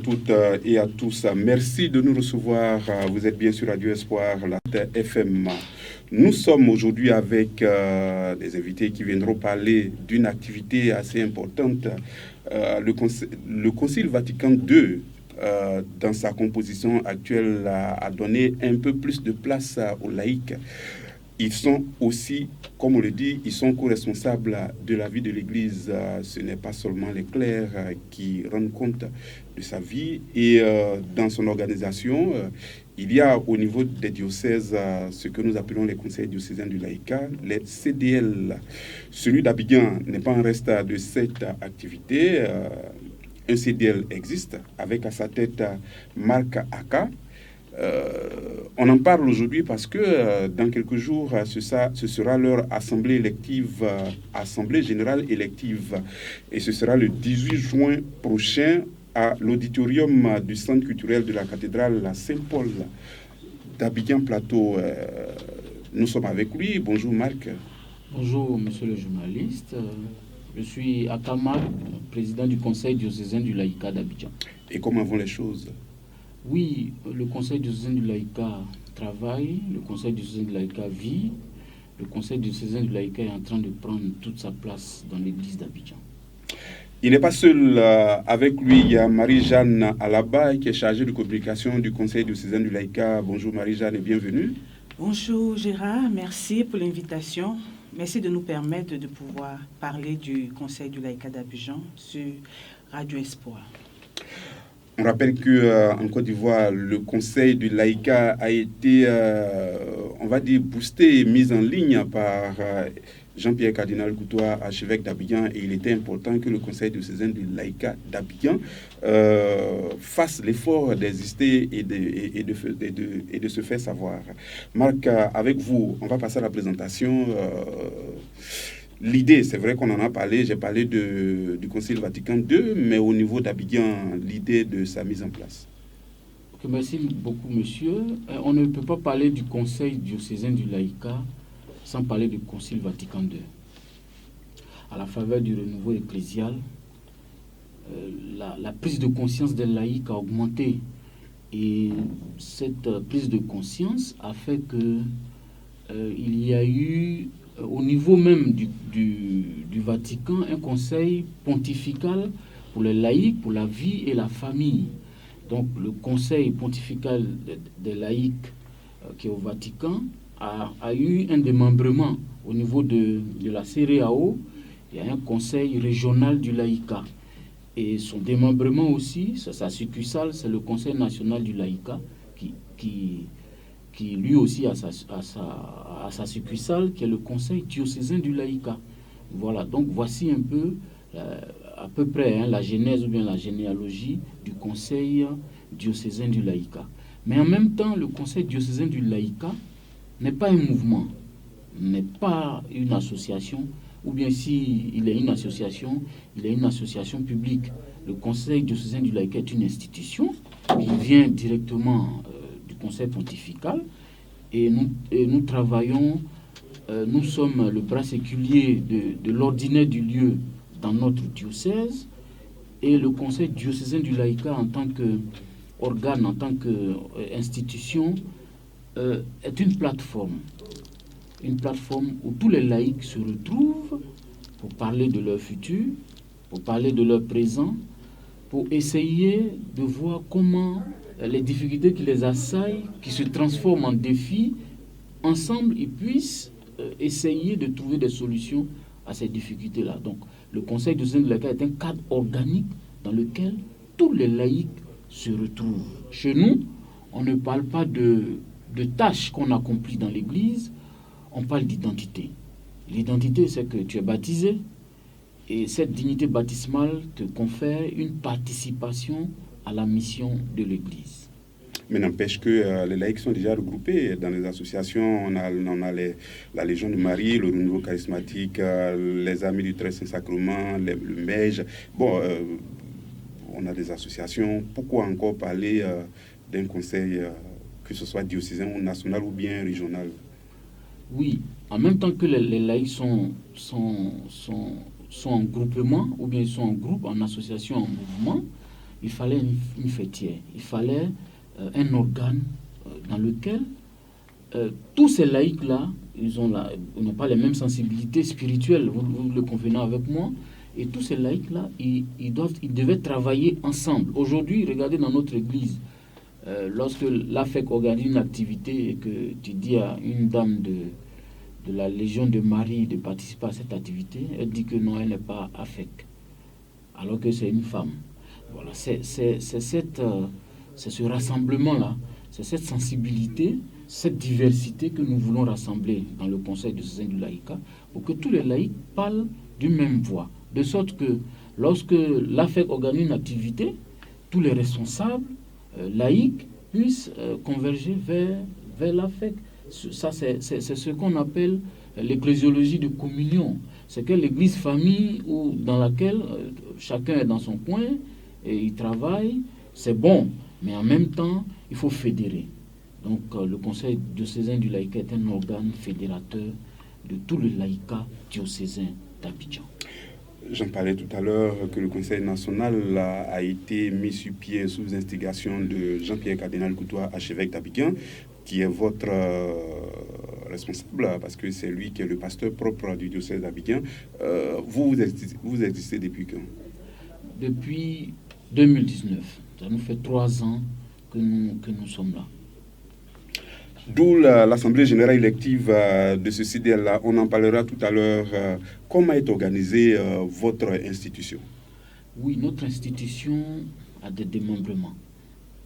Toutes et à tous, merci de nous recevoir. Vous êtes bien sur Radio Espoir, la FM. Nous sommes aujourd'hui avec des invités qui viendront parler d'une activité assez importante. Le Concile Vatican II, dans sa composition actuelle, a donné un peu plus de place aux laïcs. Ils sont aussi, comme on le dit, ils sont co-responsables de la vie de l'Église. Ce n'est pas seulement les clercs qui rendent compte de sa vie. Et dans son organisation, il y a au niveau des diocèses ce que nous appelons les conseils diocésains du laïcat, les CDL. Celui d'Abidjan n'est pas en reste de cette activité. Un CDL existe avec à sa tête Marc Aka. On en parle aujourd'hui parce que dans quelques jours, ce sera leur assemblée élective, assemblée générale élective. Et ce sera le 18 juin prochain à l'auditorium du centre culturel de la cathédrale Saint-Paul d'Abidjan Plateau. Nous sommes avec lui. Bonjour Marc. Bonjour monsieur le journaliste. Je suis Akamak, président du conseil diocésain du laïcat d'Abidjan. Et comment vont les choses ? Oui, le conseil diocésain du laïcat travaille, le conseil diocésain du laïcat vit, le conseil diocésain du laïcat est en train de prendre toute sa place dans l'église d'Abidjan. Il n'est pas seul. Avec lui, il y a Marie-Jeanne Alaba qui est chargée de communication du conseil diocésain du laïcat. Bonjour Marie-Jeanne et bienvenue. Bonjour Gérard, merci pour l'invitation. Merci de nous permettre de pouvoir parler du conseil du laïcat d'Abidjan sur Radio Espoir. On rappelle qu'en Côte d'Ivoire, le conseil du laïcat a été, on va dire, boosté et mis en ligne par Jean-Pierre Cardinal Goutoua, archevêque d'Abidjan, et il était important que le conseil diocésain du laïcat d'Abidjan fasse l'effort d'exister et de se faire savoir. Marc, avec vous, on va passer à la présentation. L'idée, c'est vrai qu'on en a parlé, j'ai parlé du Concile Vatican II, mais au niveau d'Abidjan, l'idée de sa mise en place. Okay, merci beaucoup, monsieur. On ne peut pas parler du Conseil diocésain du laïcat sans parler du Concile Vatican II. À la faveur du renouveau ecclésial, la prise de conscience des laïcs a augmenté. Et cette prise de conscience a fait qu'il y a eu au niveau même du Vatican, un conseil pontifical pour les laïcs, pour la vie et la famille. Donc le conseil pontifical des laïcs qui est au Vatican a eu un démembrement au niveau de la CEREAO. Il y a un conseil régional du laïcat. Et son démembrement aussi, sa succursale, c'est le conseil national du laïcat qui lui aussi a sa succursale, qui est le conseil diocésain du laïcat. Voilà, donc voici un peu, à peu près, la genèse ou bien la généalogie du conseil diocésain du laïcat. Mais en même temps, le conseil diocésain du laïcat n'est pas un mouvement, n'est pas une association, ou bien s'il est une association, il est une association publique. Le conseil diocésain du laïcat est une institution qui vient directement conseil pontifical et nous travaillons, nous sommes le bras séculier de l'ordinaire du lieu dans notre diocèse et le conseil diocésain du laïcat en tant qu'organe, en tant qu'institution est une plateforme où tous les laïcs se retrouvent pour parler de leur futur, pour parler de leur présent, pour essayer de voir comment les difficultés qui les assaillent, qui se transforment en défis, ensemble, ils puissent essayer de trouver des solutions à ces difficultés-là. Donc, le Conseil diocésain de laïcat est un cadre organique dans lequel tous les laïcs se retrouvent. Chez nous, on ne parle pas de tâches qu'on accomplit dans l'Église, on parle d'identité. L'identité, c'est que tu es baptisé, et cette dignité baptismale te confère une participation à la mission de l'Église. Mais n'empêche que les laïcs sont déjà regroupés dans les associations. On a la Légion de Marie, le Renouveau charismatique, les Amis du Très Saint-Sacrement, le MEJ. Bon, on a des associations. Pourquoi encore parler d'un conseil, que ce soit diocésain ou national ou bien régional? Oui, en même temps que les laïcs sont en groupement, ou bien ils sont en groupe, en association, en mouvement, il fallait une fêtière, il fallait un organe dans lequel tous ces laïcs-là, ils n'ont pas les mêmes sensibilités spirituelles, vous le convenez avec moi, et tous ces laïcs-là, ils devaient travailler ensemble. Aujourd'hui, regardez dans notre église, lorsque l'AFEC organise une activité et que tu dis à une dame de la Légion de Marie de participer à cette activité, elle dit que non, elle n'est pas AFEC, alors que c'est une femme. Voilà, c'est ce rassemblement-là, c'est cette sensibilité, cette diversité que nous voulons rassembler dans le Conseil diocésain du laïcat pour que tous les laïcs parlent d'une même voix. De sorte que lorsque l'AFEC organise une activité, tous les responsables laïcs puissent converger vers l'AFEC. Ça, c'est ce qu'on appelle l'ecclésiologie de communion. C'est que l'église famille dans laquelle chacun est dans son coin et il travaille, c'est bon, mais en même temps, il faut fédérer. Donc, le Conseil diocésain du laïcat est un organe fédérateur de tout le laïcat diocésain d'Abidjan. J'en parlais tout à l'heure que le Conseil national a été mis sur pied sous instigation de Jean-Pierre Cardinal Coutois, archevêque d'Abidjan, qui est votre responsable, parce que c'est lui qui est le pasteur propre du diocèse d'Abidjan. Vous existez depuis quand? Depuis 2019. Ça nous fait 3 ans que nous sommes là. D'où l'Assemblée générale élective de ce CDL-là. On en parlera tout à l'heure. Comment est organisée votre institution? Oui, notre institution a des démembrements.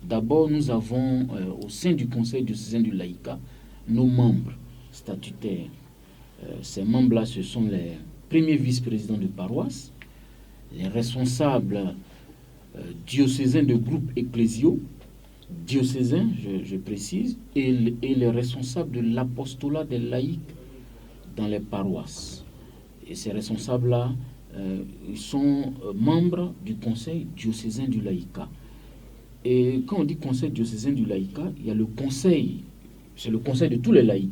D'abord, nous avons au sein du Conseil diocésain du laïcat nos membres statutaires. Ces membres-là, ce sont les premiers vice-présidents de paroisse, les responsables diocésains de groupes ecclésiaux, diocésains, je précise, et les responsables de l'apostolat des laïcs dans les paroisses. Et ces responsables-là, ils sont membres du Conseil diocésain du laïcat. Et quand on dit Conseil diocésain du laïcat, il y a le conseil, c'est le conseil de tous les laïcs,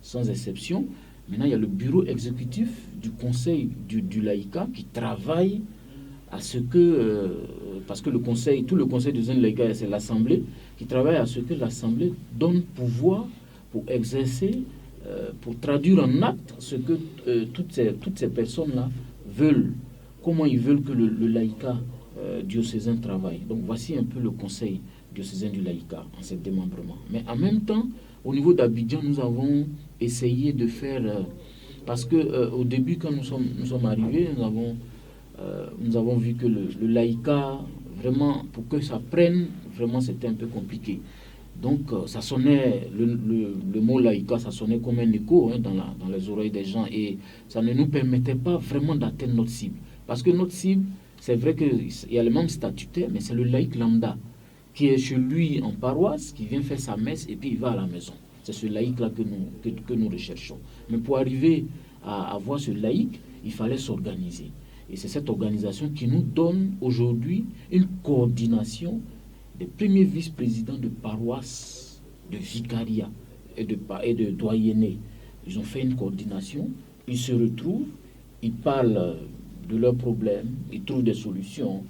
sans exception. Maintenant, il y a le bureau exécutif du Conseil du laïcat qui travaille à ce que, parce que tout le Conseil diocésain du laïcat, c'est l'Assemblée, qui travaille à ce que l'Assemblée donne pouvoir pour exercer, pour traduire en acte ce que toutes ces personnes-là veulent, comment ils veulent que le laïcat diocésain travaille. Donc voici un peu le Conseil diocésain du laïcat en ce démembrement. Mais en même temps, au niveau d'Abidjan, nous avons essayé de faire, parce que au début, quand nous sommes arrivés, nous avons vu que le laïcat, vraiment, pour que ça prenne, vraiment, c'était un peu compliqué. Donc, ça sonnait, le mot laïcat, ça sonnait comme un écho dans les oreilles des gens, et ça ne nous permettait pas vraiment d'atteindre notre cible. Parce que notre cible, c'est vrai qu'il y a les membres statutaires, mais c'est le laïc lambda qui est chez lui en paroisse, qui vient faire sa messe et puis il va à la maison. C'est ce laïc-là que nous recherchons. Mais pour arriver à avoir ce laïc, il fallait s'organiser. Et c'est cette organisation qui nous donne aujourd'hui une coordination des premiers vice-présidents de paroisse, de vicariat et de doyenné. Ils ont fait une coordination, ils se retrouvent, ils parlent de leurs problèmes, ils trouvent des solutions,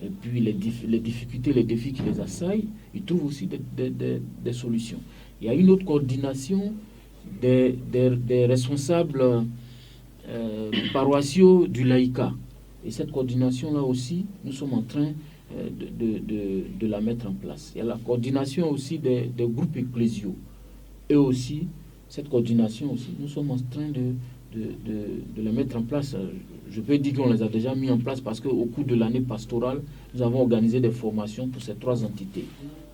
et puis les difficultés, les défis qui les assaillent, ils trouvent aussi des solutions. Il y a une autre coordination des responsables paroissiaux du laïcat. Et cette coordination-là aussi, nous sommes en train de la mettre en place. Il y a la coordination aussi des groupes ecclésiaux. Et aussi, cette coordination aussi, nous sommes en train de la mettre en place. Je peux dire qu'on les a déjà mis en place parce qu'au cours de l'année pastorale, nous avons organisé des formations pour ces 3 entités,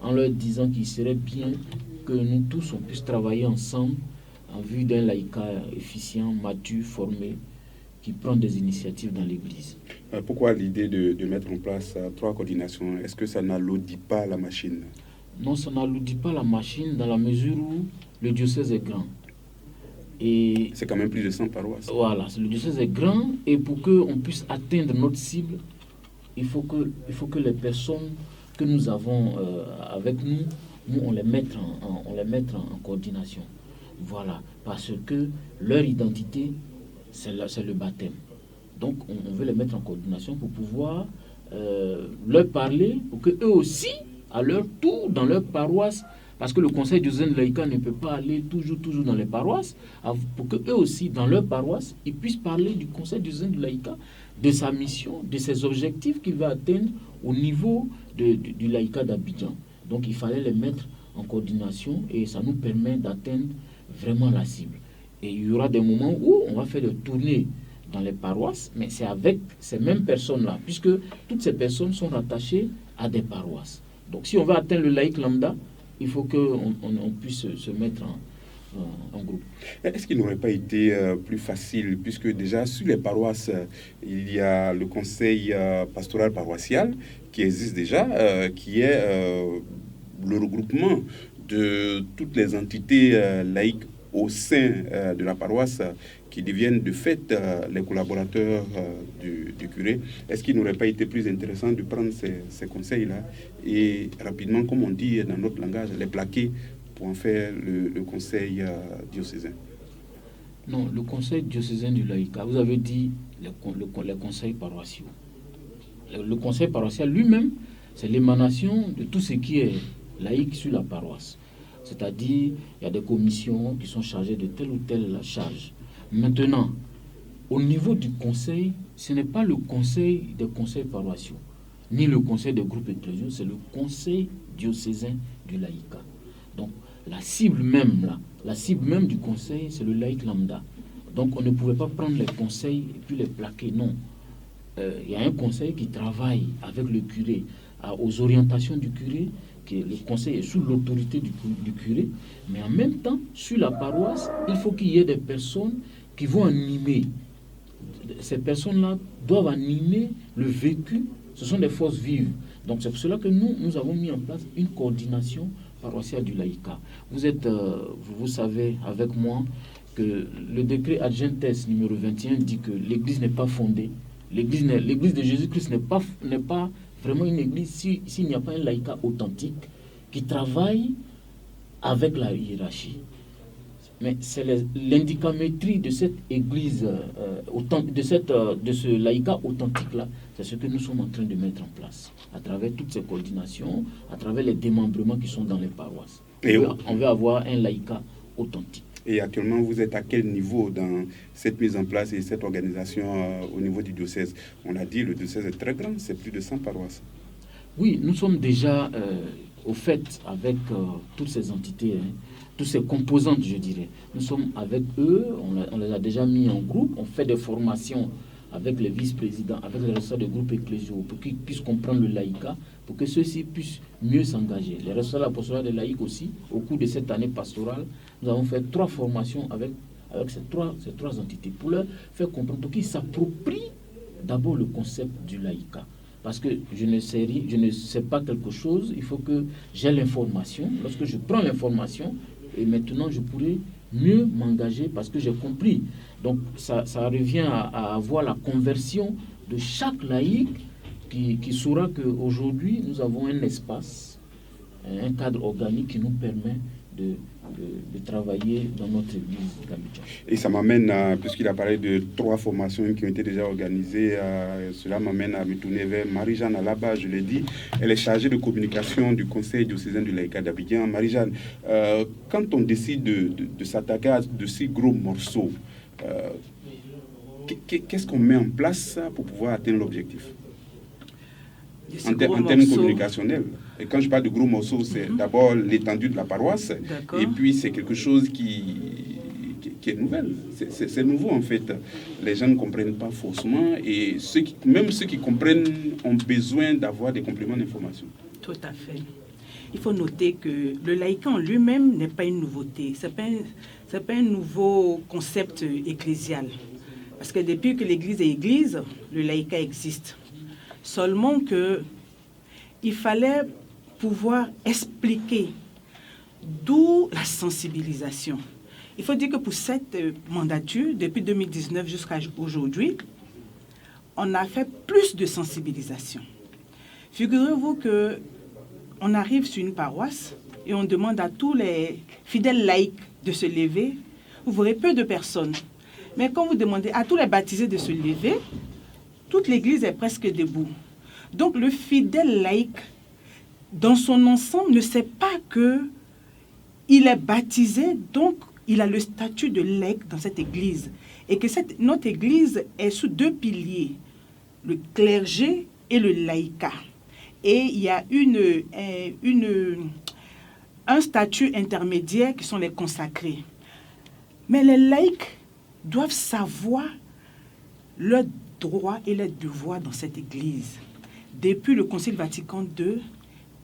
en leur disant qu'il serait bien que nous tous, on puisse travailler ensemble en vue d'un laïcat efficient, mature, formé, qui prend des initiatives dans l'Église. Pourquoi l'idée de mettre en place 3 coordinations? Est-ce que ça n'alourdit pas la machine? Non, ça n'alourdit pas la machine dans la mesure où le diocèse est grand. Et c'est quand même plus de 100 paroisses. Voilà, le diocèse est grand et pour qu'on puisse atteindre notre cible, il faut que les personnes que nous avons avec nous, on les mette en coordination. Voilà, parce que leur identité, c'est le baptême. Donc, on veut les mettre en coordination pour pouvoir leur parler pour qu'eux aussi, à leur tour, dans leur paroisse, parce que le conseil diocésain de laïcat ne peut pas aller toujours dans les paroisses, pour qu'eux aussi, dans leur paroisse, ils puissent parler du conseil diocésain de laïcat, de sa mission, de ses objectifs qu'il va atteindre au niveau du laïcat d'Abidjan. Donc il fallait les mettre en coordination et ça nous permet d'atteindre vraiment la cible. Et il y aura des moments où on va faire des tournées dans les paroisses, mais c'est avec ces mêmes personnes-là, puisque toutes ces personnes sont rattachées à des paroisses. Donc si on veut atteindre le laïc lambda, il faut qu'on puisse se mettre en groupe. Est-ce qu'il n'aurait pas été plus facile, puisque déjà sur les paroisses, il y a le conseil pastoral paroissial qui existe déjà, qui est le regroupement de toutes les entités laïques au sein de la paroisse qui deviennent de fait les collaborateurs du curé. Est-ce qu'il n'aurait pas été plus intéressant de prendre ces conseils-là et rapidement, comme on dit dans notre langage, les plaquer pour en faire le conseil diocésain? Non, le conseil diocésain du laïcat, vous avez dit les conseils paroissiaux. Le conseil paroissial lui-même, c'est l'émanation de tout ce qui est laïque sur la paroisse. C'est-à-dire, il y a des commissions qui sont chargées de telle ou telle charge. Maintenant, au niveau du conseil, ce n'est pas le conseil des conseils paroissiaux, ni le conseil des groupes ecclésiaux, c'est le conseil diocésain du laïcat. Donc, la cible même du conseil, c'est le laïc lambda. Donc, on ne pouvait pas prendre les conseils et puis les plaquer, non. Il y a un conseil qui travaille avec le curé, aux orientations du curé, le conseil est sous l'autorité du curé, mais en même temps, sur la paroisse, il faut qu'il y ait des personnes qui vont animer. Ces personnes-là doivent animer le vécu. Ce sont des forces vives. Donc c'est pour cela que nous avons mis en place une coordination paroissiale du laïcat. Vous savez avec moi que le décret Ad Gentes numéro 21 dit que l'Église n'est pas fondée. L'Église de Jésus-Christ n'est pas vraiment une église s'il n'y a pas un laïcat authentique qui travaille avec la hiérarchie. Mais c'est l'indicamétrie de cette église, de ce laïcat authentique-là, c'est ce que nous sommes en train de mettre en place, à travers toutes ces coordinations, à travers les démembrements qui sont dans les paroisses. On veut avoir un laïcat authentique. Et actuellement, vous êtes à quel niveau dans cette mise en place et cette organisation au niveau du diocèse? On l'a dit, le diocèse est très grand, c'est plus de 100 paroisses. Oui, nous sommes déjà au fait avec toutes ces entités, toutes ces composantes, je dirais. Nous sommes avec eux, on les a déjà mis en groupe, on fait des formations avec les vice-présidents, avec les responsables de groupes ecclésiaux, pour qu'ils puissent comprendre le laïcat, pour que ceux-ci puissent mieux s'engager. Les responsables apostolats des laïcs aussi, au cours de cette année pastorale, nous avons fait 3 formations avec ces trois entités, pour leur faire comprendre, pour qu'ils s'approprient d'abord le concept du laïcat. Parce que je ne sais pas quelque chose, il faut que j'ai l'information. Lorsque je prends l'information, et maintenant je pourrai mieux m'engager parce que j'ai compris. Donc ça revient à avoir la conversion de chaque laïc qui saura qu'aujourd'hui nous avons un espace, un cadre organique qui nous permet de travailler dans notre église d'Abidjan. Et ça m'amène, puisqu'il a parlé de 3 formations qui ont été déjà organisées, cela m'amène à me tourner vers Marie-Jeanne Alaba, je l'ai dit. Elle est chargée de communication du Conseil diocésain du laïcat d'Abidjan. Marie-Jeanne, quand on décide de s'attaquer à de si gros morceaux, qu'est-ce qu'on met en place pour pouvoir atteindre l'objectif en termes communicationnels? Et quand je parle de gros morceaux, c'est d'abord l'étendue de la paroisse, et puis c'est quelque chose qui est nouvelle. C'est nouveau en fait. Les gens ne comprennent pas forcément, et même ceux qui comprennent ont besoin d'avoir des compléments d'information. Tout à fait. Il faut noter que le laïcat en lui-même n'est pas une nouveauté. Ce n'est pas un nouveau concept ecclésial. Parce que depuis que l'Église est Église, le laïcat existe. Seulement qu'il fallait pouvoir expliquer d'où la sensibilisation. Il faut dire que pour cette mandature, depuis 2019 jusqu'à aujourd'hui, on a fait plus de sensibilisation. Figurez-vous qu'on arrive sur une paroisse et on demande à tous les fidèles laïcs de se lever. Vous verrez peu de personnes. Mais quand vous demandez à tous les baptisés de se lever, toute l'église est presque debout. Donc le fidèle laïque, dans son ensemble, ne sait pas qu'il est baptisé, donc il a le statut de laïque dans cette église. Et que notre église est sous 2 piliers, le clergé et le laïcat. Et il y a un statut intermédiaire qui sont les consacrés. Mais les laïcs doivent savoir leurs droits et leurs devoirs dans cette église. Depuis le Concile Vatican II,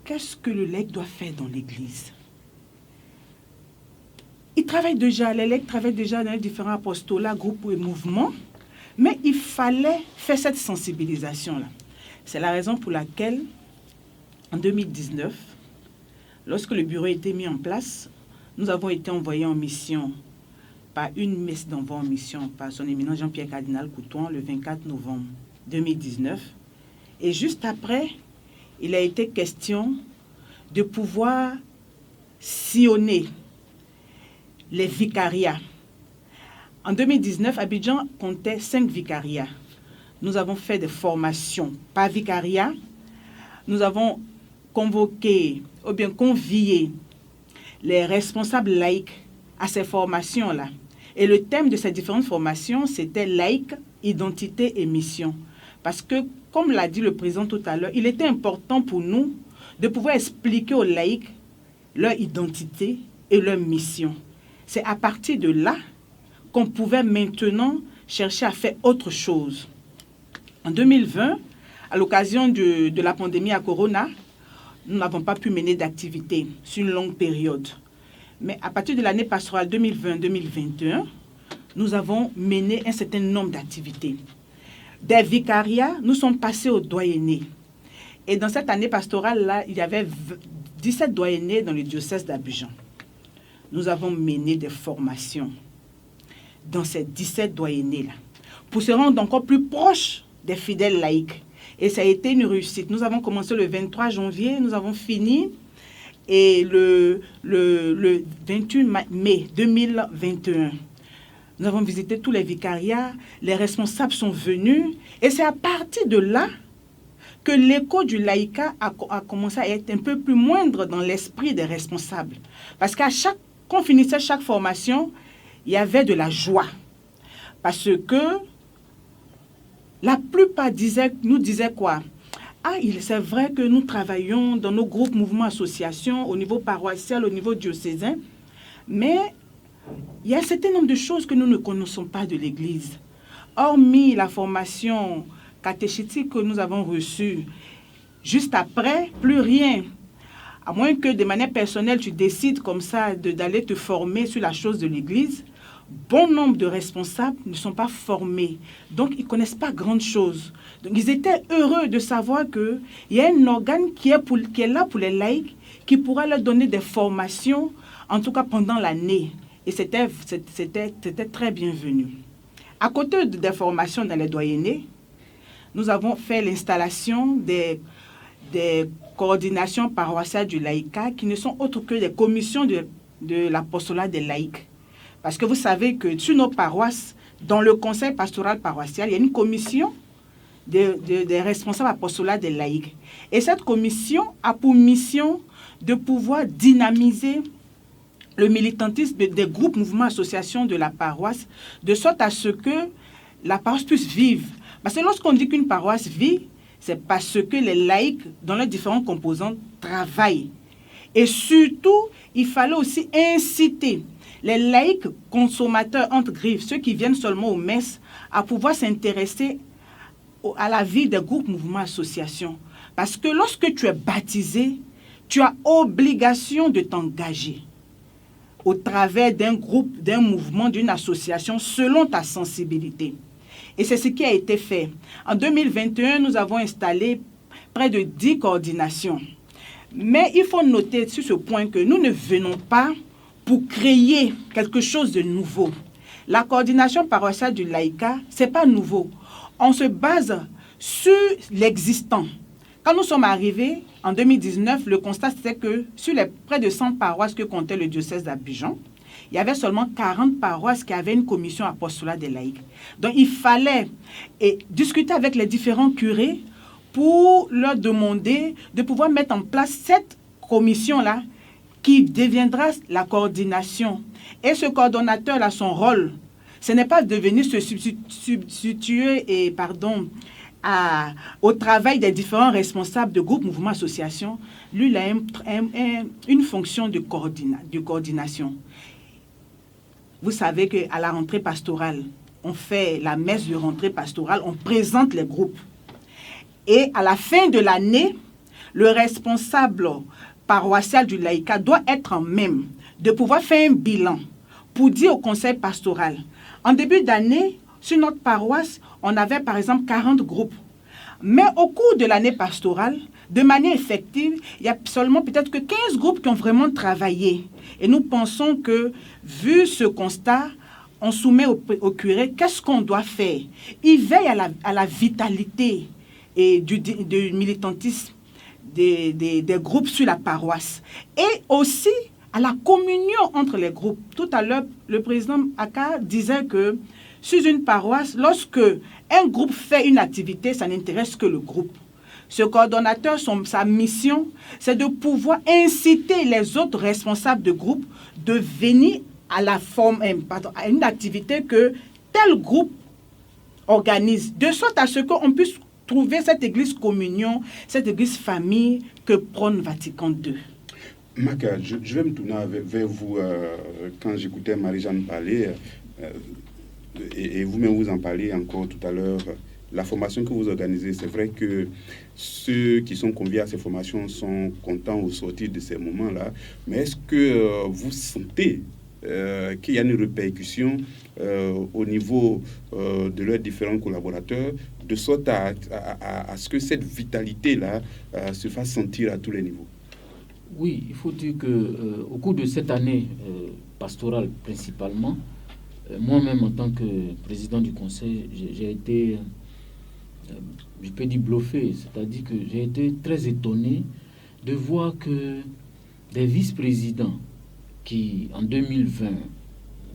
qu'est-ce que le laïc doit faire dans l'église? Les laïcs travaillent déjà dans les différents apostolats, groupes et mouvements, mais il fallait faire cette sensibilisation-là. C'est la raison pour laquelle, en 2019, lorsque le bureau a été mis en place, nous avons été envoyés en mission par une messe d'envoi en mission par son éminence Jean-Pierre Cardinal Couton le 24 novembre 2019. Et juste après, il a été question de pouvoir sillonner les vicariats. En 2019, Abidjan comptait 5 vicariats. Nous avons fait des formations par vicariat. Nous avons convoqué ou bien convié les responsables laïcs à ces formations-là. Et le thème de ces différentes formations, c'était laïque, identité et mission. Parce que, comme l'a dit le président tout à l'heure, il était important pour nous de pouvoir expliquer aux laïcs leur identité et leur mission. C'est à partir de là qu'on pouvait maintenant chercher à faire autre chose. En 2020, à l'occasion de la pandémie à Corona, nous n'avons pas pu mener d'activité sur une longue période. Mais à partir de l'année pastorale 2020-2021, nous avons mené un certain nombre d'activités. Des vicariats, nous sommes passés aux doyennés. Et dans cette année pastorale-là, il y avait 17 doyennés dans le diocèse d'Abidjan. Nous avons mené des formations dans ces 17 doyennés-là pour se rendre encore plus proches des fidèles laïcs. Et ça a été une réussite. Nous avons commencé le 23 janvier, nous avons fini et le 28 mai 2021. Nous avons visité tous les vicariats, les responsables sont venus et c'est à partir de là que l'écho du laïcat a commencé à être un peu plus moindre dans l'esprit des responsables. Parce qu'on finissait chaque formation, il y avait de la joie. Parce que la plupart nous disaient quoi? C'est vrai que nous travaillons dans nos groupes, mouvements, associations, au niveau paroissial, au niveau diocésain, mais il y a un certain nombre de choses que nous ne connaissons pas de l'Église. Hormis la formation catéchétique que nous avons reçue, juste après, plus rien. À moins que de manière personnelle, tu décides comme ça d'aller te former sur la chose de l'Église, bon nombre de responsables ne sont pas formés. Donc, ils ne connaissent pas grande chose. Donc, ils étaient heureux de savoir qu'il y a un organe qui est là pour les laïcs, qui pourra leur donner des formations, en tout cas pendant l'année. Et c'était très bienvenu. À côté des formations dans les doyennés, nous avons fait l'installation des coordinations paroissiales du laïcat qui ne sont autres que des commissions de l'apostolat des laïcs. Parce que vous savez que sur nos paroisses, dans le conseil pastoral paroissial, il y a une commission des responsables apostolats des laïcs. Et cette commission a pour mission de pouvoir dynamiser le militantisme des groupes, mouvements, associations de la paroisse, de sorte à ce que la paroisse puisse vivre. Parce que lorsqu'on dit qu'une paroisse vit, c'est parce que les laïcs, dans leurs différentes composantes, travaillent. Et surtout, il fallait aussi inciter les laïcs consommateurs entre griffes, ceux qui viennent seulement aux messes, à pouvoir s'intéresser à la vie des groupes, mouvements, associations. Parce que lorsque tu es baptisé, tu as obligation de t'engager au travers d'un groupe, d'un mouvement, d'une association, selon ta sensibilité. Et c'est ce qui a été fait. En 2021, nous avons installé près de 10 coordinations. Mais il faut noter sur ce point que nous ne venons pas pour créer quelque chose de nouveau. La coordination paroissiale du laïcat, ce n'est pas nouveau. On se base sur l'existant. Quand nous sommes arrivés en 2019, le constat c'était que sur les près de 100 paroisses que comptait le diocèse d'Abidjan, il y avait seulement 40 paroisses qui avaient une commission apostolat des laïcs. Donc il fallait discuter avec les différents curés pour leur demander de pouvoir mettre en place cette commission-là qui deviendra la coordination. Et ce coordonnateur a son rôle. Ce n'est pas de venir se substituer au travail des différents responsables de groupes, mouvements, associations. Lui, il a une fonction de coordination. Vous savez qu'à la rentrée pastorale, on fait la messe de rentrée pastorale, on présente les groupes. Et à la fin de l'année, le responsable paroissial du laïcat doit être en même de pouvoir faire un bilan pour dire au conseil pastoral. En début d'année, sur notre paroisse, on avait par exemple 40 groupes. Mais au cours de l'année pastorale, de manière effective, il y a seulement peut-être que 15 groupes qui ont vraiment travaillé. Et nous pensons que, vu ce constat, on soumet au curé qu'est-ce qu'on doit faire. Il veille à la vitalité et du militantisme des groupes sur la paroisse. Et aussi à la communion entre les groupes. Tout à l'heure, le président Aka disait que sur une paroisse, lorsque un groupe fait une activité, ça n'intéresse que le groupe. Ce coordonnateur, sa mission, c'est de pouvoir inciter les autres responsables de groupe de venir à une activité que tel groupe organise, de sorte à ce qu'on puisse trouver cette église communion, cette église famille que prône Vatican II. Maka, je vais me tourner vers vous quand j'écoutais Marie-Jeanne parler, et vous-même vous en parlez encore tout à l'heure, la formation que vous organisez, c'est vrai que ceux qui sont conviés à ces formations sont contents au sortir de ces moments-là, mais est-ce que vous sentez qu'il y a une répercussion au niveau de leurs différents collaborateurs, de sorte à ce que cette vitalité-là se fasse sentir à tous les niveaux? Oui, il faut dire qu'au cours de cette année pastorale principalement, moi-même en tant que président du conseil, j'ai été, je peux dire bluffé, c'est-à-dire que j'ai été très étonné de voir que des vice-présidents qui, en 2020,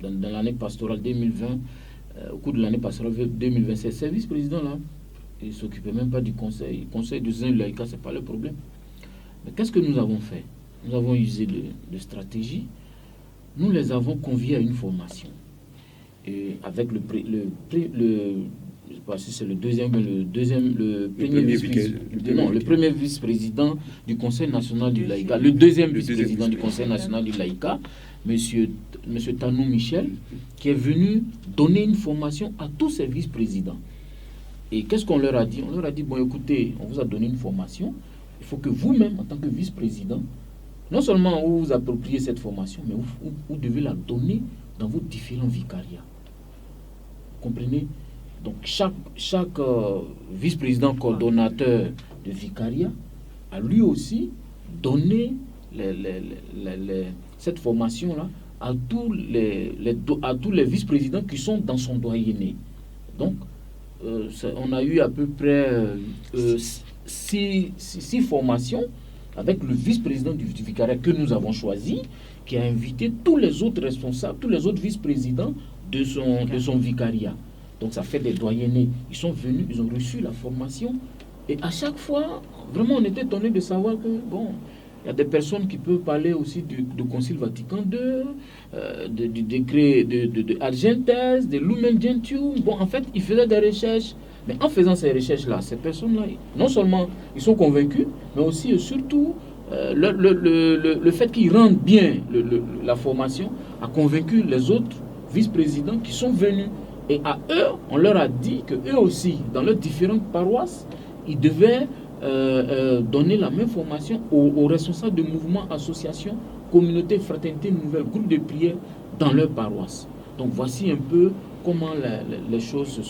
dans l'année pastorale 2020, au cours de l'année pastorale 2020, ces vice-présidents-là, ils ne s'occupaient même pas du conseil. Le conseil de Zin Laïka, ce n'est pas le problème. Mais qu'est-ce que nous avons fait? Nous avons usé de stratégie. Nous les avons conviés à une formation. Et avec le je ne sais pas si c'est le premier vice-président du Conseil national du laïcat, le deuxième vice-président du Conseil national du laïcat, monsieur Tanou Michel, qui est venu donner une formation à tous ces vice-présidents. Et qu'est-ce qu'on leur a dit? On leur a dit, bon écoutez, on vous a donné une formation, il faut que vous-même, en tant que vice-président, non seulement vous vous appropriez cette formation, mais vous devez la donner dans vos différents vicariats. Vous comprenez? Donc chaque vice-président coordonnateur de vicariat a lui aussi donné cette formation-là à tous les vice-présidents qui sont dans son doyenné. Donc, on a eu à peu près 6 formations avec le vice-président du vicariat que nous avons choisi, qui a invité tous les autres responsables, tous les autres vice-présidents de son vicariat. Donc ça fait des doyennés. Ils sont venus, ils ont reçu la formation. Et à chaque fois, vraiment, on était étonné de savoir que, bon, il y a des personnes qui peuvent parler aussi du Concile Vatican II, du décret de Argentès, de Lumen Gentium. Bon, en fait, ils faisaient des recherches. Mais en faisant ces recherches-là, ces personnes-là, non seulement ils sont convaincus, mais aussi et surtout, le fait qu'ils rendent bien la formation a convaincu les autres vice-présidents qui sont venus. Et à eux, on leur a dit qu'eux aussi, dans leurs différentes paroisses, ils devaient donner la même formation aux responsables de mouvements, associations, communautés, fraternités nouvelles, groupes de prière dans leur paroisse. Donc voici un peu comment les choses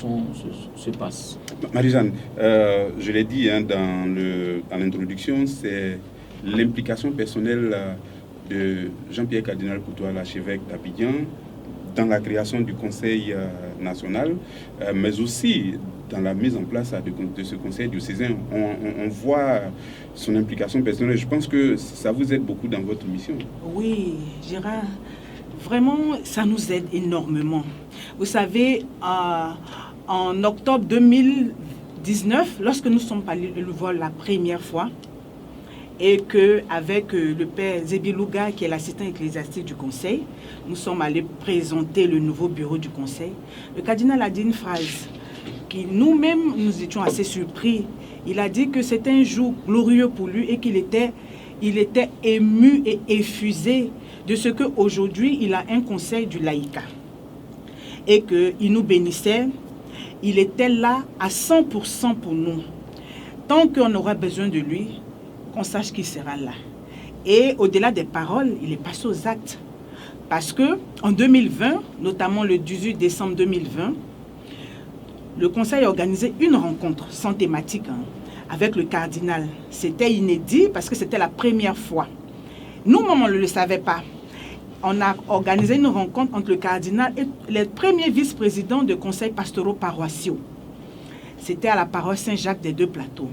se passent. Marie-Jeanne, je l'ai dit dans l'introduction, c'est l'implication personnelle de Jean-Pierre Cardinal Coutois, l'archevêque d'Abidjan, dans la création du Conseil national, mais aussi dans la mise en place de ce Conseil diocésain. On voit son implication personnelle. Je pense que ça vous aide beaucoup dans votre mission. Oui, Gérard, vraiment, ça nous aide énormément. Vous savez, en octobre 2020, 2019, lorsque nous sommes allés le voir la première fois, et qu'avec le père Zébilouga, qui est l'assistant ecclésiastique du conseil, nous sommes allés présenter le nouveau bureau du conseil. Le cardinal a dit une phrase qui nous-mêmes, nous étions assez surpris. Il a dit que c'était un jour glorieux pour lui et qu'il était ému et effusé de ce qu'aujourd'hui, il a un conseil du laïcat. Et qu'il nous bénissait, il était là à 100% pour nous. Tant qu'on aura besoin de lui, qu'on sache qu'il sera là. Et au-delà des paroles, il est passé aux actes. Parce qu'en 2020, notamment le 18 décembre 2020, le conseil a organisé une rencontre sans thématique avec le cardinal. C'était inédit parce que c'était la première fois. Nous-mêmes, on ne le savait pas. On a organisé une rencontre entre le cardinal et les premiers vice-présidents de conseils pastoraux paroissiaux. C'était à la paroisse Saint-Jacques des Deux Plateaux.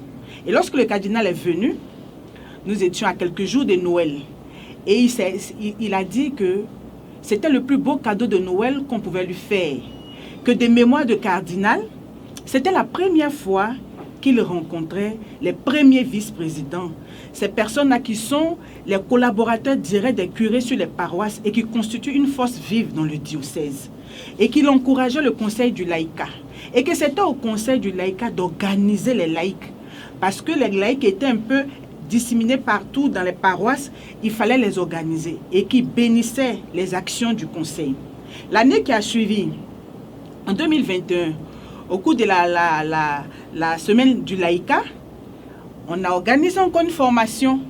Et lorsque le cardinal est venu, nous étions à quelques jours de Noël. Et il a dit que c'était le plus beau cadeau de Noël qu'on pouvait lui faire. Que des mémoires de cardinal, c'était la première fois qu'il rencontrait les premiers vice-présidents. Ces personnes-là qui sont les collaborateurs directs des curés sur les paroisses et qui constituent une force vive dans le diocèse. Et qu'il encourageait le conseil du laïcat. Et que c'était au conseil du laïcat d'organiser les laïcs. Parce que les laïcs étaient un peu disséminés partout dans les paroisses, il fallait les organiser et qui bénissaient les actions du conseil. L'année qui a suivi, en 2021, au cours de la semaine du laïcat, on a organisé encore une formation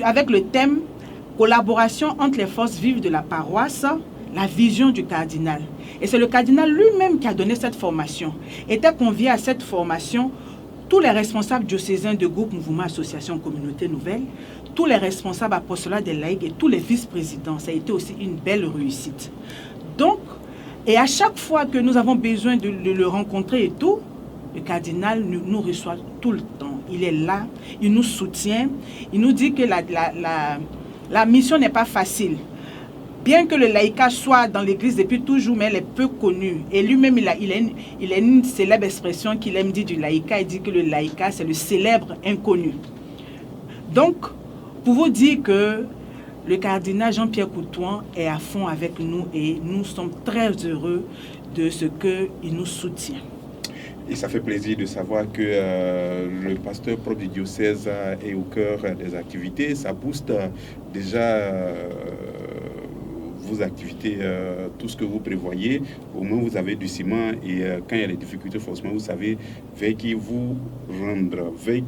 avec le thème « Collaboration entre les forces vives de la paroisse, la vision du cardinal ». Et c'est le cardinal lui-même qui a donné cette formation. Était convié à cette formation tous les responsables diocésains de groupes, mouvements, associations, communautés nouvelles, tous les responsables apostolats des laïcs et tous les vice-présidents. Ça a été aussi une belle réussite. Donc, et à chaque fois que nous avons besoin de le rencontrer et tout, le cardinal nous reçoit tout le temps. Il est là, il nous soutient, il nous dit que la mission n'est pas facile. Bien que le laïcat soit dans l'église depuis toujours, mais elle est peu connue. Et lui-même, il a une célèbre expression qu'il aime dire du laïcat. Il dit que le laïcat, c'est le célèbre inconnu. Donc, pour vous dire que le cardinal Jean-Pierre Coutouan est à fond avec nous et nous sommes très heureux de ce qu'il nous soutient. Et ça fait plaisir de savoir que le pasteur propre du diocèse est au cœur des activités. Ça booste déjà vos activités, tout ce que vous prévoyez. Au moins, vous avez du ciment et quand il y a des difficultés, forcément, vous savez vers qui vous rendre, vers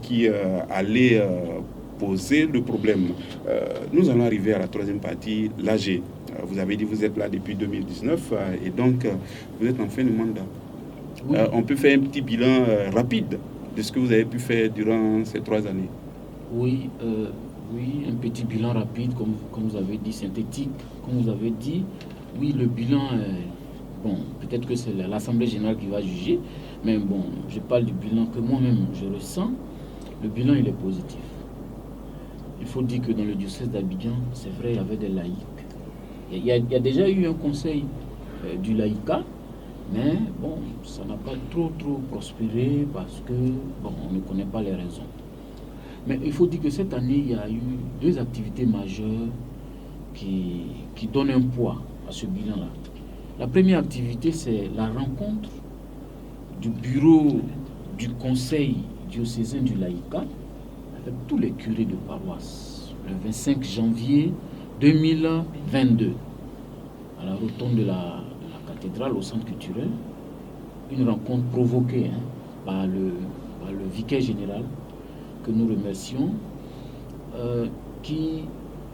qui aller poser le problème. Nous allons arriver à la troisième partie, l'AG. Vous avez dit que vous êtes là depuis 2019 et donc vous êtes en fin de mandat. Oui. On peut faire un petit bilan rapide de ce que vous avez pu faire durant ces 3 années. Oui, un petit bilan rapide, comme vous avez dit, synthétique, comme vous avez dit. Oui, le bilan, bon, peut-être que c'est l'Assemblée générale qui va juger, mais bon, je parle du bilan que moi-même je ressens. Le bilan, il est positif. Il faut dire que dans le diocèse d'Abidjan, c'est vrai, il y avait des laïcs. Il y a déjà eu un conseil du laïcat, mais bon, ça n'a pas trop prospéré parce que, bon, on ne connaît pas les raisons. Mais il faut dire que cette année, il y a eu 2 activités majeures qui donnent un poids à ce bilan-là. La première activité, c'est la rencontre du bureau du conseil diocésain du laïcat avec tous les curés de paroisse, le 25 janvier 2022, à la rotonde de la cathédrale au centre culturel, une rencontre provoquée par le vicaire général, que nous remercions, qui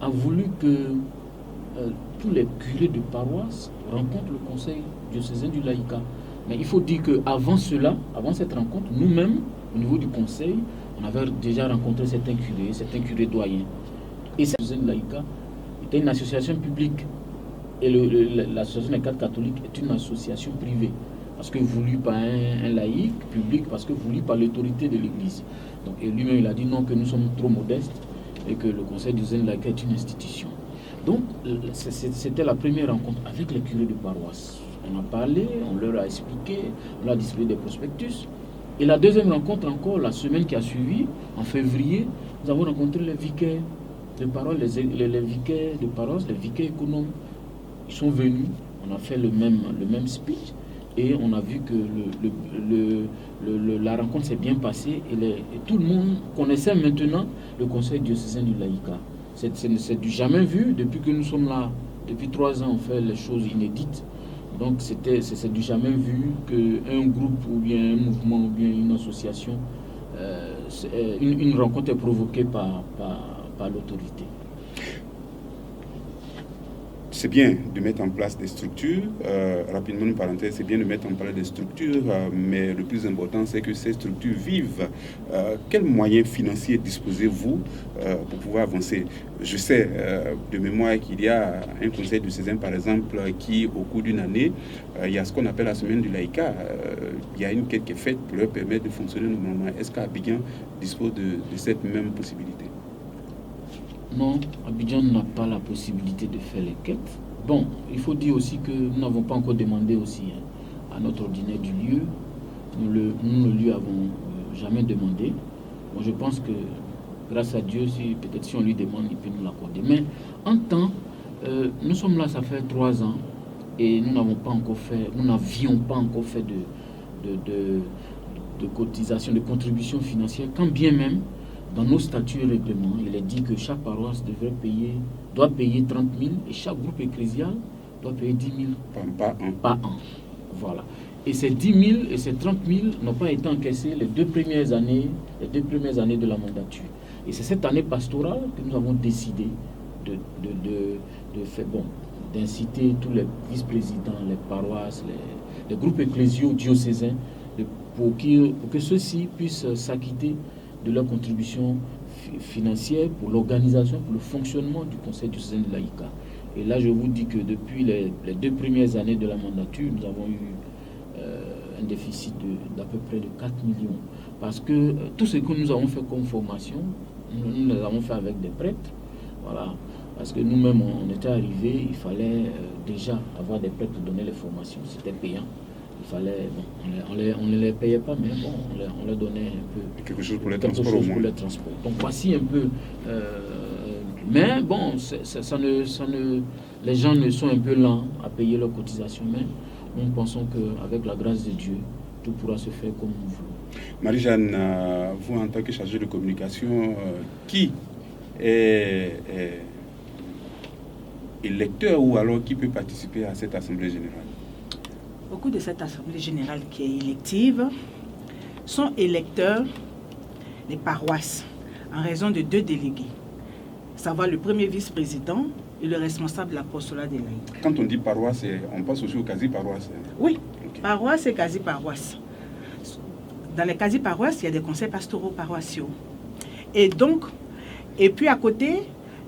a voulu que tous les curés de paroisse rencontrent le conseil diocésain du laïcat. Mais il faut dire qu'avant cela, avant cette rencontre, nous-mêmes, au niveau du conseil, on avait déjà rencontré certains curés doyens. Et cette diocésain du laïcat était une association publique. Et l'association des cadres catholiques est une association privée. Parce que voulu par un laïc, public, parce que voulu par l'autorité de l'Église. Donc, et lui-même, il a dit non, que nous sommes trop modestes et que le conseil diocésain de laïcat est une institution. Donc, c'était la première rencontre avec les curés de paroisse. On a parlé, on leur a expliqué, on leur a distribué des prospectus. Et la deuxième rencontre encore, la semaine qui a suivi, en février, nous avons rencontré les vicaires de paroisse, les vicaires de paroisse, les vicaires économes. Ils sont venus, on a fait le même speech et on a vu que la rencontre s'est bien passée et tout le monde connaissait maintenant le conseil diocésain du laïcat. C'est du jamais vu depuis que nous sommes là. Depuis 3 ans, on fait les choses inédites. Donc c'est du jamais vu qu'un groupe ou bien un mouvement ou bien une association, une rencontre est provoquée par l'autorité. C'est bien de mettre en place des structures. Rapidement, une parenthèse, c'est bien de mettre en place des structures, mais le plus important, c'est que ces structures vivent. Quels moyens financiers disposez-vous pour pouvoir avancer? Je sais de mémoire qu'il y a un conseil diocésain, par exemple, qui, au cours d'une année, il y a ce qu'on appelle la semaine du laïcat. Il y a une quête qui est faite pour leur permettre de fonctionner normalement. Est-ce qu'Abidjan dispose de cette même possibilité? Non, Abidjan n'a pas la possibilité de faire les quêtes. Bon, il faut dire aussi que nous n'avons pas encore demandé aussi à notre ordinaire du lieu. Nous ne lui avons jamais demandé. Bon, je pense que grâce à Dieu, peut-être si on lui demande, il peut nous l'accorder. Mais en temps, nous sommes là, ça fait 3 ans et nous n'avions pas encore fait de cotisation, de contribution financière, quand bien même dans nos statuts et règlements, il est dit que chaque paroisse doit payer 30 000 et chaque groupe ecclésial doit payer 10 000 par an. Voilà. Et ces 10 000 et ces 30 000 n'ont pas été encaissés les 2 premières années de la mandature. Et c'est cette année pastorale que nous avons décidé de faire, d'inciter tous les vice-présidents, les paroisses, les groupes ecclésiaux diocésains, pour que ceux-ci puissent s'acquitter de leur contribution financière pour l'organisation, pour le fonctionnement du conseil diocésain de laïcat. Et là, je vous dis que depuis les 2 premières années de la mandature, nous avons eu un déficit d'à peu près de 4 millions. Parce que tout ce que nous avons fait comme formation, nous les avons fait avec des prêtres. Voilà. Parce que nous-mêmes, on était arrivés, il fallait déjà avoir des prêtres pour donner les formations. C'était payant. Il fallait, on ne les payait pas, mais bon, on leur donnait un peu quelque chose pour les transports. Donc voici un peu. Mais bon, les gens ne sont un peu lents à payer leurs cotisations, mais nous pensons qu'avec la grâce de Dieu, tout pourra se faire comme nous voulons. Marie-Jeanne, vous en tant que chargée de communication, qui est électeur ou alors qui peut participer à cette assemblée générale? Beaucoup de cette assemblée générale qui est élective sont électeurs des paroisses en raison de 2 délégués, à savoir le premier vice-président et le responsable de l'apostolat des laïcs. Quand on dit paroisse, on passe aussi aux quasi-paroisses. Oui, okay. Paroisse et quasi-paroisse. Dans les quasi-paroisses, il y a des conseils pastoraux paroissiaux. Et puis à côté,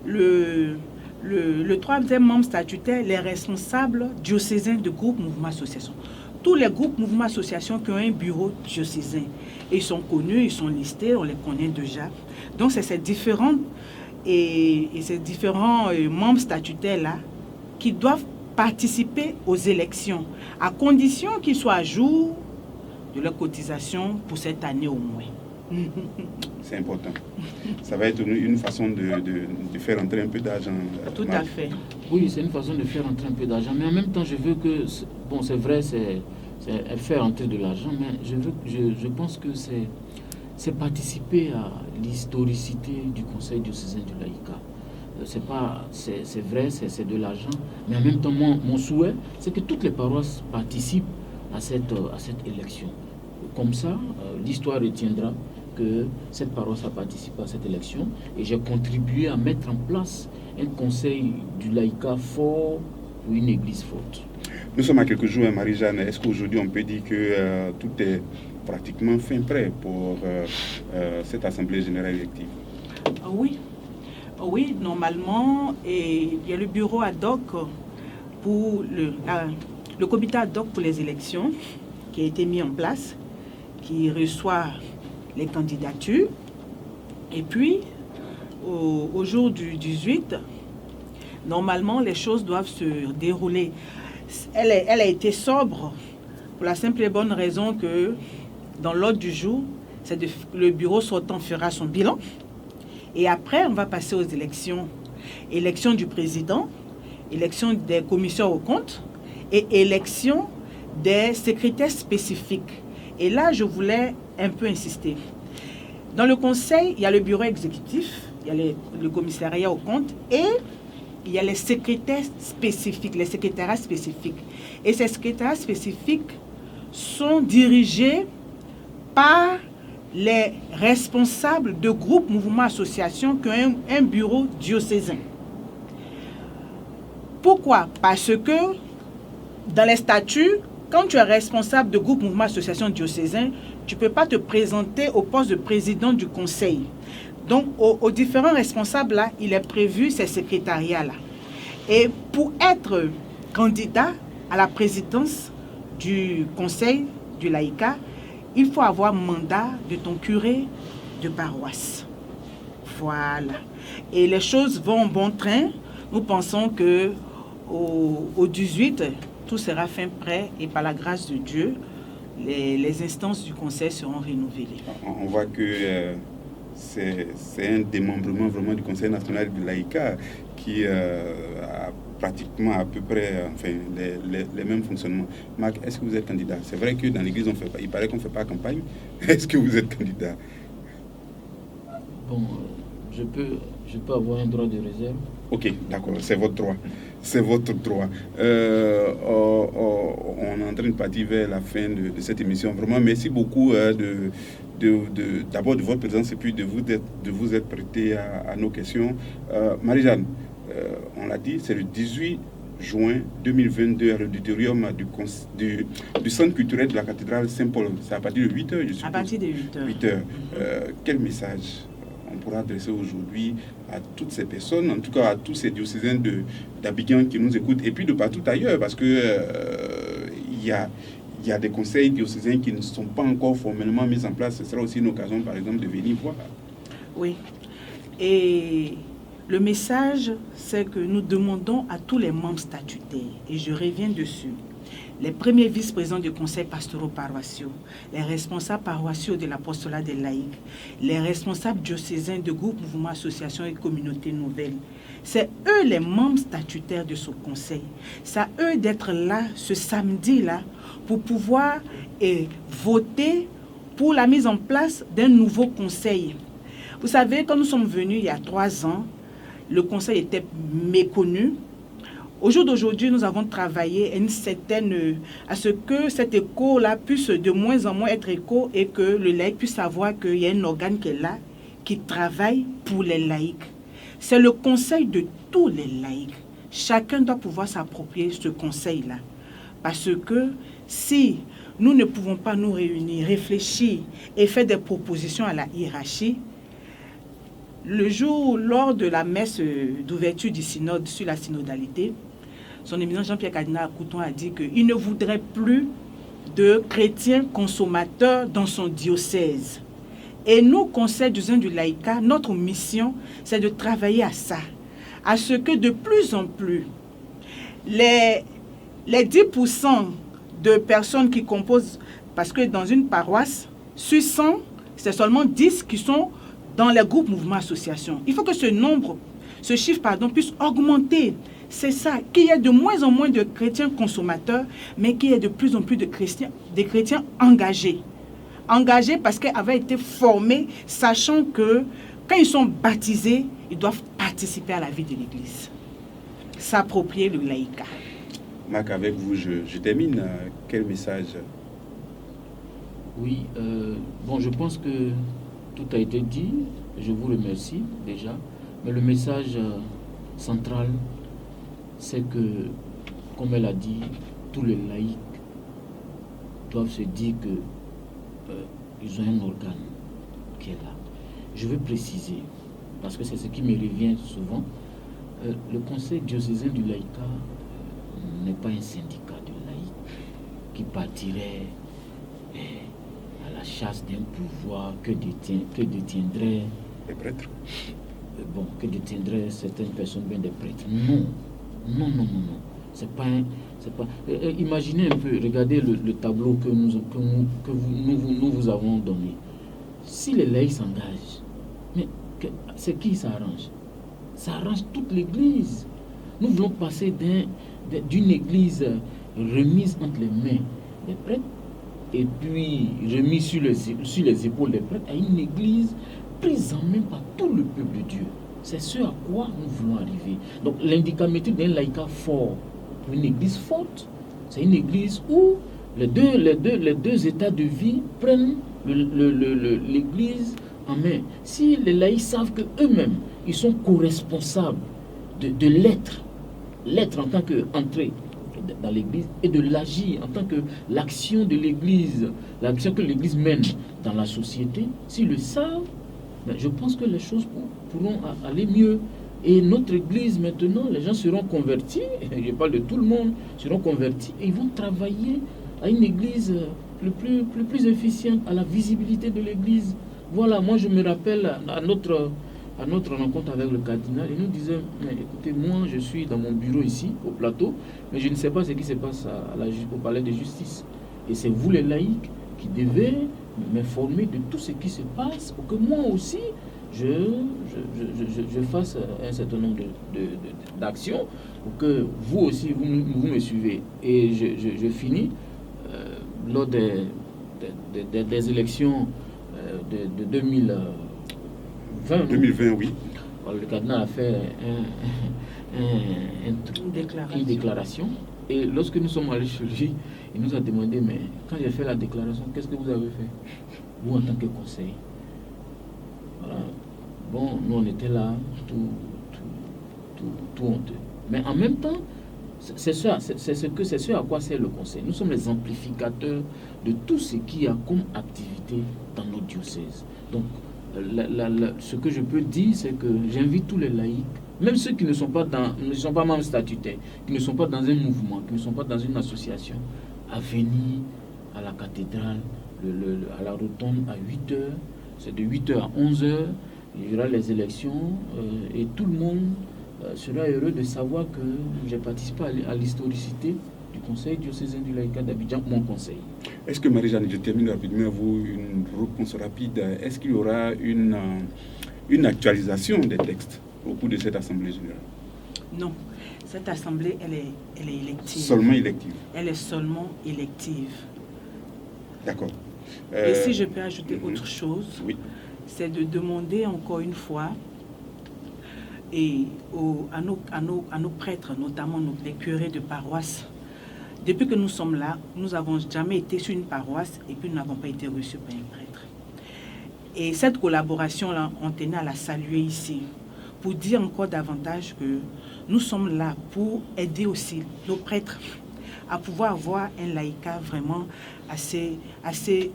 le 3e membre statutaire, les responsables diocésains de groupes, mouvements, associations. Tous les groupes, mouvements, associations qui ont un bureau diocésain. Et ils sont connus, ils sont listés, on les connaît déjà. Donc c'est ces différents membres statutaires-là qui doivent participer aux élections, à condition qu'ils soient à jour de leur cotisation pour cette année au moins. C'est important. Ça va être une façon de faire entrer un peu d'argent. Tout à fait. Oui, c'est une façon de faire entrer un peu d'argent. Mais en même temps, je veux que... Bon, c'est vrai, c'est faire entrer de l'argent, mais je pense que c'est participer à l'historicité du conseil diocésain du laïcat. C'est vrai, c'est de l'argent, mais en même temps, mon souhait, c'est que toutes les paroisses participent à cette élection. Comme ça, l'histoire retiendra que cette paroisse a participé à cette élection et j'ai contribué à mettre en place un conseil du laïcat fort pour une église forte. Nous sommes à quelques jours, Marie-Jeanne. Est-ce qu'aujourd'hui on peut dire que tout est pratiquement fin prêt pour cette assemblée générale élective? Oui, normalement, et il y a le bureau ad hoc pour le comité ad hoc pour les élections qui a été mis en place, qui reçoit les candidatures. Et puis, au jour du 18, normalement, les choses doivent se dérouler. elle a été sobre pour la simple et bonne raison que dans l'ordre du jour, le bureau sortant fera son bilan. Et après, on va passer aux élections. Élection du président, élection des commissaires aux comptes et élection des secrétaires spécifiques. Et là, je voulais un peu insister. Dans le conseil, il y a le bureau exécutif, il y a le commissariat aux comptes et il y a les secrétaires spécifiques, les secrétariats spécifiques. Et ces secrétariats spécifiques sont dirigés par les responsables de groupes, mouvements, associations qui ont un bureau diocésain. Pourquoi? Parce que dans les statuts, quand tu es responsable de groupe, mouvement, association diocésain, tu ne peux pas te présenter au poste de président du conseil. Donc, aux différents responsables, là, il est prévu ces secrétariats-là. Et pour être candidat à la présidence du conseil du laïcat, il faut avoir mandat de ton curé de paroisse. Voilà. Et les choses vont en bon train. Nous pensons que au 18, tout sera fin prêt et par la grâce de Dieu, les instances du conseil seront renouvelées. On voit que c'est un démembrement vraiment du Conseil national du laïcat qui a pratiquement à peu près les mêmes fonctionnements. Marc, est-ce que vous êtes candidat? C'est vrai que dans l'église, il paraît qu'on ne fait pas campagne. Est-ce que vous êtes candidat? Bon, je peux avoir un droit de réserve. Ok, d'accord, c'est votre droit. C'est votre droit. On est en train de partir vers la fin de cette émission. Vraiment, merci beaucoup d'abord de votre présence et puis de vous être prêté à nos questions. Marie-Jeanne, on l'a dit, c'est le 18 juin 2022 à l'auditorium du Centre culturel de la cathédrale Saint-Paul. C'est à partir de 8h, je suppose. À partir de 8h. 8h. Quel message on pourra adresser aujourd'hui à toutes ces personnes, en tout cas à tous ces diocésains d'Abidjan qui nous écoutent, et puis de partout ailleurs, parce que il y a des conseils diocésains qui ne sont pas encore formellement mis en place. Ce sera aussi une occasion, par exemple, de venir voir. Oui. Et le message, c'est que nous demandons à tous les membres statutaires, et je reviens dessus, les premiers vice-présidents du conseil pastoraux paroissiaux, les responsables paroissiaux de l'apostolat des laïcs, les responsables diocésains de groupes, mouvements, associations et communautés nouvelles. C'est eux les membres statutaires de ce conseil. C'est à eux d'être là ce samedi-là pour pouvoir voter pour la mise en place d'un nouveau conseil. Vous savez, quand nous sommes venus il y a 3 ans, le conseil était méconnu. Au jour d'aujourd'hui, nous avons travaillé à ce que cet écho-là puisse de moins en moins être écho et que le laïc puisse savoir qu'il y a un organe qui est là, qui travaille pour les laïcs. C'est le conseil de tous les laïcs. Chacun doit pouvoir s'approprier ce conseil-là. Parce que si nous ne pouvons pas nous réunir, réfléchir et faire des propositions à la hiérarchie, le jour, lors de la messe d'ouverture du synode sur la synodalité, son éminence Jean-Pierre Cardinal Couton a dit qu'il ne voudrait plus de chrétiens consommateurs dans son diocèse. Et nous, Conseil diocésain du laïcat, notre mission, c'est de travailler à ça, à ce que de plus en plus, les 10% de personnes qui composent, parce que dans une paroisse, sur 100, c'est seulement 10 qui sont dans les groupes, mouvements, associations. Il faut que ce chiffre, puisse augmenter. C'est ça, qu'il y ait de moins en moins de chrétiens consommateurs, mais qu'il y ait de plus en plus de chrétiens engagés. Engagés parce qu'ils avaient été formés, sachant que quand ils sont baptisés, ils doivent participer à la vie de l'Église. S'approprier le laïcat. Marc, avec vous, je termine. Quel message? Oui, je pense que tout a été dit. Je vous remercie déjà. Mais le message central, c'est que, comme elle a dit, tous les laïcs doivent se dire qu'ils ont un organe qui est là. Je veux préciser, parce que c'est ce qui me revient souvent, le conseil diocésain du laïcat n'est pas un syndicat de laïcs qui partirait à la chasse d'un pouvoir que détiendraient les prêtres. Que détiendraient certaines personnes, bien des prêtres. Non. C'est pas C'est pas... imaginez un peu, regardez le tableau que nous vous avons donné. Si les laïcs s'engagent, mais c'est qui ça arrange? Ça arrange toute l'Église. Nous voulons passer d'une Église remise entre les mains des prêtres et puis remise sur les épaules des prêtres à une Église prise en main par tout le peuple de Dieu. C'est ce à quoi nous voulons arriver. Donc l'indicamétrie d'un laïcat fort pour une Église forte, c'est une Église où les deux états de vie prennent l'Église en main. Si les laïcs savent qu'eux-mêmes, ils sont co-responsables de l'être en tant qu'entrée dans l'Église et de l'agir en tant que l'action de l'Église, l'action que l'Église mène dans la société, s'ils le savent, je pense que les choses pourront aller mieux. Et notre Église maintenant, les gens seront convertis, je parle de tout le monde, seront convertis et ils vont travailler à une Église plus efficiente, à la visibilité de l'Église. Voilà, moi je me rappelle à notre rencontre avec le cardinal, il nous disait, mais écoutez, moi je suis dans mon bureau ici, au plateau, mais je ne sais pas ce qui se passe au palais de justice. Et c'est vous les laïcs qui devez m'informer de tout ce qui se passe pour que moi aussi je fasse un certain nombre d'actions pour que vous aussi vous me suivez. Et je finis lors des élections de 2020. 2020, oui. Le cardinal a fait une déclaration. Et lorsque nous sommes allés chez lui, il nous a demandé, mais quand j'ai fait la déclaration, qu'est-ce que vous avez fait, vous en tant que conseiller? Voilà. Bon, nous on était là, tout honteux. Mais en même temps, c'est ce à quoi sert le conseil. Nous sommes les amplificateurs de tout ce qu'il y a comme activité dans nos diocèses. Donc, ce que je peux dire, c'est que j'invite tous les laïcs, même ceux qui ne sont pas membres statutaires, qui ne sont pas dans un mouvement, qui ne sont pas dans une association, à venir à la cathédrale, à la rotonde à 8h. C'est de 8h à 11h. Il y aura les élections et tout le monde sera heureux de savoir que j'ai participé à l'historicité du Conseil diocésain du laïcat d'Abidjan, mon conseil. Est-ce que Marie-Jeanne, je termine rapidement vous une réponse rapide, est-ce qu'il y aura une actualisation des textes au cours de cette Assemblée générale? Non, cette Assemblée, elle est élective. Seulement élective? Elle est seulement élective. D'accord. Et si je peux ajouter autre chose, oui, c'est de demander encore une fois à nos prêtres, notamment les curés de paroisse. Depuis que nous sommes là, nous n'avons jamais été sur une paroisse et puis nous n'avons pas été reçus par un prêtre. Et cette collaboration-là, on tenait à la saluer ici pour dire encore davantage que nous sommes là pour aider aussi nos prêtres à pouvoir avoir un laïcat vraiment assez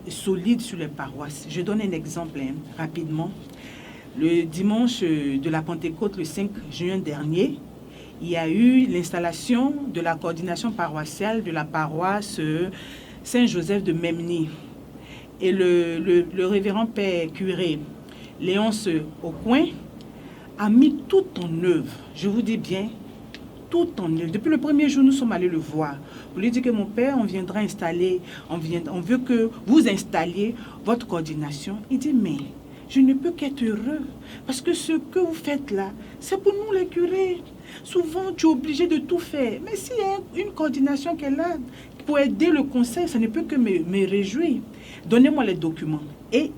solide sur les paroisses. Je donne un exemple rapidement. Le dimanche de la Pentecôte, le 5 juin dernier, il y a eu l'installation de la coordination paroissiale de la paroisse Saint-Joseph de Memni. Et le révérend père curé Léonce Aucoin a mis tout en œuvre, je vous dis bien, tout en œuvre. Depuis le premier jour, nous sommes allés le voir. Pour lui dire que mon père, on viendra installer, on veut que vous installiez votre coordination. Il dit, mais je ne peux qu'être heureux, parce que ce que vous faites là, c'est pour nous les curés. Souvent, tu es obligé de tout faire. Mais s'il y a une coordination qui est là pour aider le conseil, ça ne peut que me réjouir. Donnez-moi les documents. Et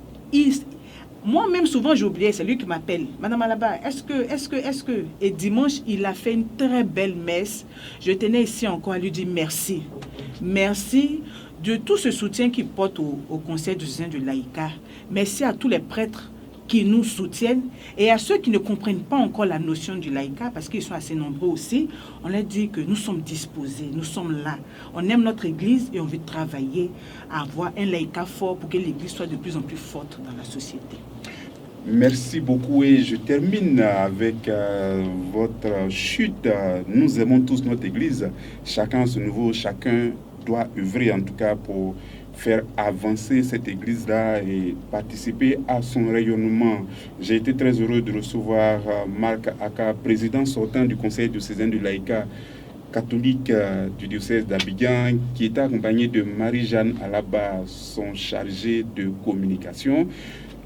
moi-même, souvent, j'oubliais, c'est lui qui m'appelle. Madame Alaba, est-ce que... Et dimanche, il a fait une très belle messe. Je tenais ici encore à lui dire merci. Merci de tout ce soutien qu'il porte au Conseil diocésain du laïcat. Merci à tous les prêtres qui nous soutiennent et à ceux qui ne comprennent pas encore la notion du laïcat, parce qu'ils sont assez nombreux aussi. On leur dit que nous sommes disposés, nous sommes là. On aime notre Église et on veut travailler à avoir un laïcat fort pour que l'Église soit de plus en plus forte dans la société. Merci beaucoup et je termine avec votre chute. Nous aimons tous notre Église. Chacun à ce niveau, chacun doit œuvrer en tout cas pour faire avancer cette Église-là et participer à son rayonnement. J'ai été très heureux de recevoir Marc Aka, président sortant du Conseil diocésain du laïcat. catholique du diocèse d'Abidjan, qui est accompagné de Marie-Jeanne Alaba, son chargé de communication.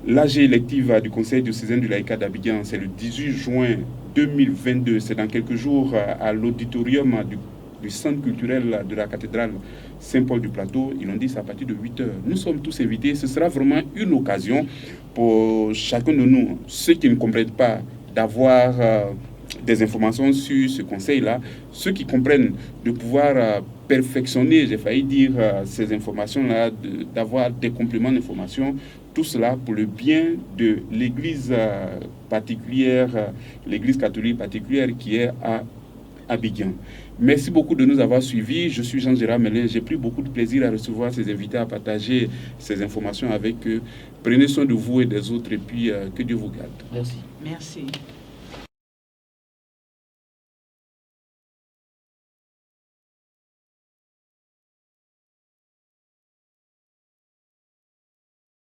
L'AG élective du Conseil diocésain du laïcat d'Abidjan, c'est le 18 juin 2022. C'est dans quelques jours à l'auditorium du centre culturel de la cathédrale Saint-Paul du Plateau. Ils l'ont dit, c'est à partir de 8h. Nous sommes tous invités. Ce sera vraiment une occasion pour chacun de nous, ceux qui ne comprennent pas, d'avoir des informations sur ce conseil-là, ceux qui comprennent de pouvoir perfectionner, j'ai failli dire, ces informations-là, d'avoir des compléments d'informations, tout cela pour le bien de l'église particulière, l'église catholique particulière qui est à Abidjan. Merci beaucoup de nous avoir suivis. Je suis Jean-Gérard Melin. J'ai pris beaucoup de plaisir à recevoir ces invités, à partager ces informations avec eux. Prenez soin de vous et des autres et puis que Dieu vous garde. Merci. Merci.